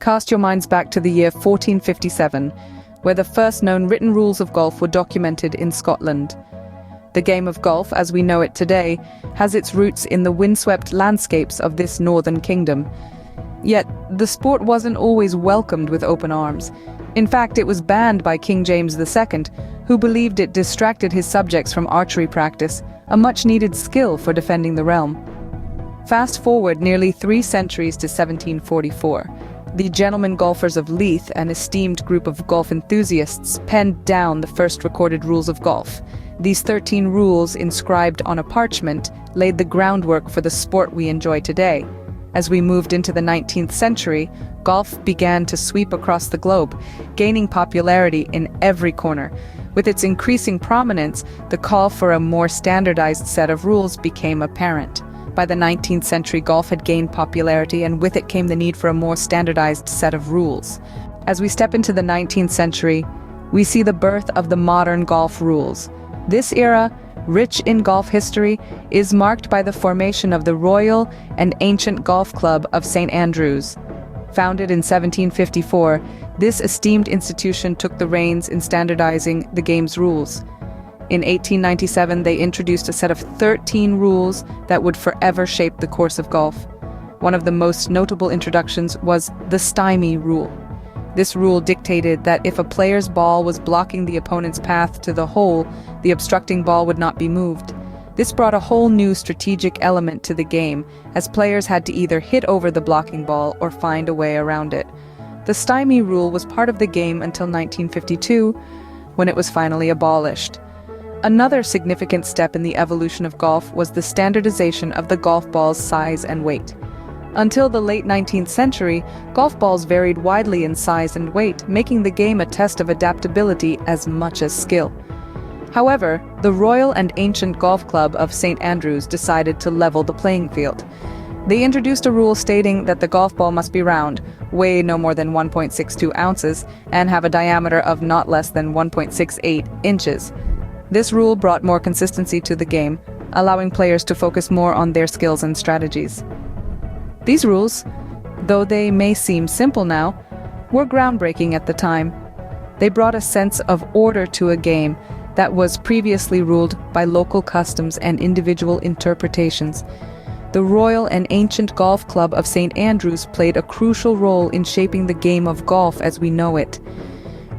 Cast your minds back to the year 1457, where the first known written rules of golf were documented in Scotland. The game of golf, as we know it today, has its roots in the windswept landscapes of this northern kingdom. Yet, the sport wasn't always welcomed with open arms. In fact, it was banned by King James II, who believed it distracted his subjects from archery practice, a much-needed skill for defending the realm. Fast forward nearly 3 centuries to 1744. The gentlemen golfers of Leith, an esteemed group of golf enthusiasts, penned down the first recorded rules of golf. These 13 rules, inscribed on a parchment, laid the groundwork for the sport we enjoy today. As we moved into the 19th century, golf began to sweep across the globe, gaining popularity in every corner. With its increasing prominence, the call for a more standardized set of rules became apparent. By the 19th century, golf had gained popularity, and with it came the need for a more standardized set of rules. As we step into the 19th century, we see the birth of the modern golf rules. This era, rich in golf history, is marked by the formation of the Royal and Ancient Golf Club of St. Andrews. Founded in 1754, this esteemed institution took the reins in standardizing the game's rules. In 1897, they introduced a set of 13 rules that would forever shape the course of golf. One of the most notable introductions was the stymie rule. This rule dictated that if a player's ball was blocking the opponent's path to the hole, the obstructing ball would not be moved. This brought a whole new strategic element to the game, as players had to either hit over the blocking ball or find a way around it. The stymie rule was part of the game until 1952, when it was finally abolished. Another significant step in the evolution of golf was the standardization of the golf ball's size and weight. Until the late 19th century, golf balls varied widely in size and weight, making the game a test of adaptability as much as skill. However, the Royal and Ancient Golf Club of St. Andrews decided to level the playing field. They introduced a rule stating that the golf ball must be round, weigh no more than 1.62 ounces, and have a diameter of not less than 1.68 inches. This rule brought more consistency to the game, allowing players to focus more on their skills and strategies. These rules, though they may seem simple now, were groundbreaking at the time. They brought a sense of order to a game that was previously ruled by local customs and individual interpretations. The Royal and Ancient Golf Club of St. Andrews played a crucial role in shaping the game of golf as we know it.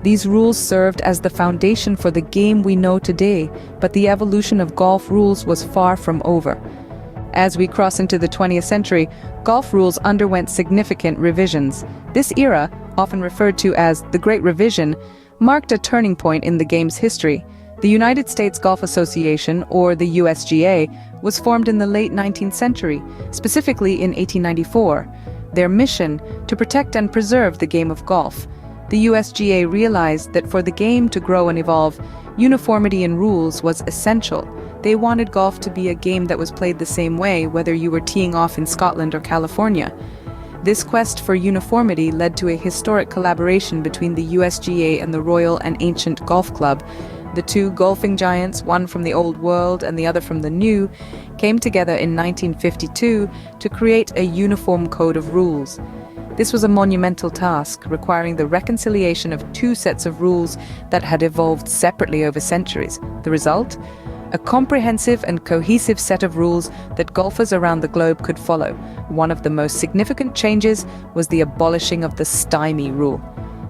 These rules served as the foundation for the game we know today, but the evolution of golf rules was far from over. As we cross into the 20th century, golf rules underwent significant revisions. This era, often referred to as the Great Revision, marked a turning point in the game's history. The United States Golf Association, or the USGA, was formed in the late 19th century, specifically in 1894. Their mission: to protect and preserve the game of golf. The USGA realized that for the game to grow and evolve, uniformity in rules was essential. They wanted golf to be a game that was played the same way, whether you were teeing off in Scotland or California. This quest for uniformity led to a historic collaboration between the USGA and the Royal and Ancient Golf Club. The two golfing giants, one from the old world and the other from the new, came together in 1952 to create a uniform code of rules. This was a monumental task, requiring the reconciliation of two sets of rules that had evolved separately over centuries. The result? A comprehensive and cohesive set of rules that golfers around the globe could follow. One of the most significant changes was the abolishing of the stymie rule.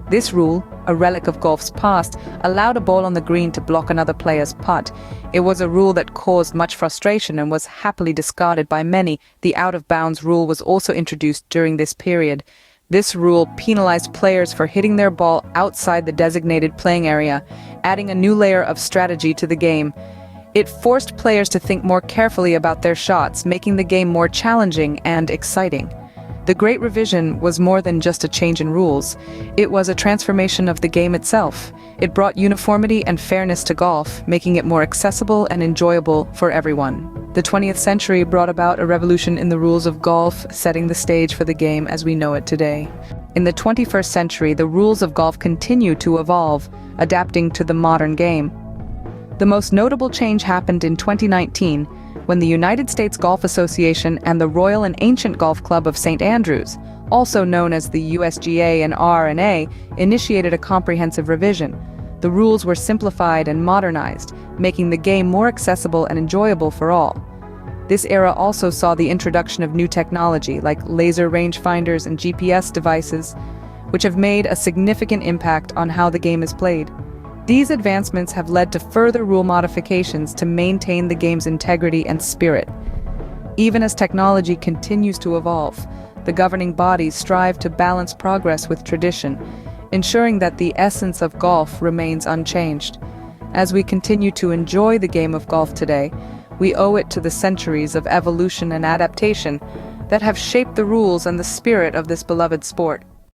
This rule, a relic of golf's past, allowed a ball on the green to block another player's putt. It was a rule that caused much frustration and was happily discarded by many. The out-of-bounds rule was also introduced during this period. This rule penalized players for hitting their ball outside the designated playing area, adding a new layer of strategy to the game. It forced players to think more carefully about their shots, making the game more challenging and exciting. The Great Revision was more than just a change in rules. It was a transformation of the game itself. It brought uniformity and fairness to golf, making it more accessible and enjoyable for everyone. The 20th century brought about a revolution in the rules of golf, setting the stage for the game as we know it today. In the 21st century, the rules of golf continue to evolve, adapting to the modern game. The most notable change happened in 2019, when the United States Golf Association and the Royal and Ancient Golf Club of St. Andrews, also known as the USGA and R&A, initiated a comprehensive revision. The rules were simplified and modernized, making the game more accessible and enjoyable for all. This era also saw the introduction of new technology like laser rangefinders and GPS devices, which have made a significant impact on how the game is played. These advancements have led to further rule modifications to maintain the game's integrity and spirit. Even as technology continues to evolve, the governing bodies strive to balance progress with tradition, ensuring that the essence of golf remains unchanged. As we continue to enjoy the game of golf today, we owe it to the centuries of evolution and adaptation that have shaped the rules and the spirit of this beloved sport.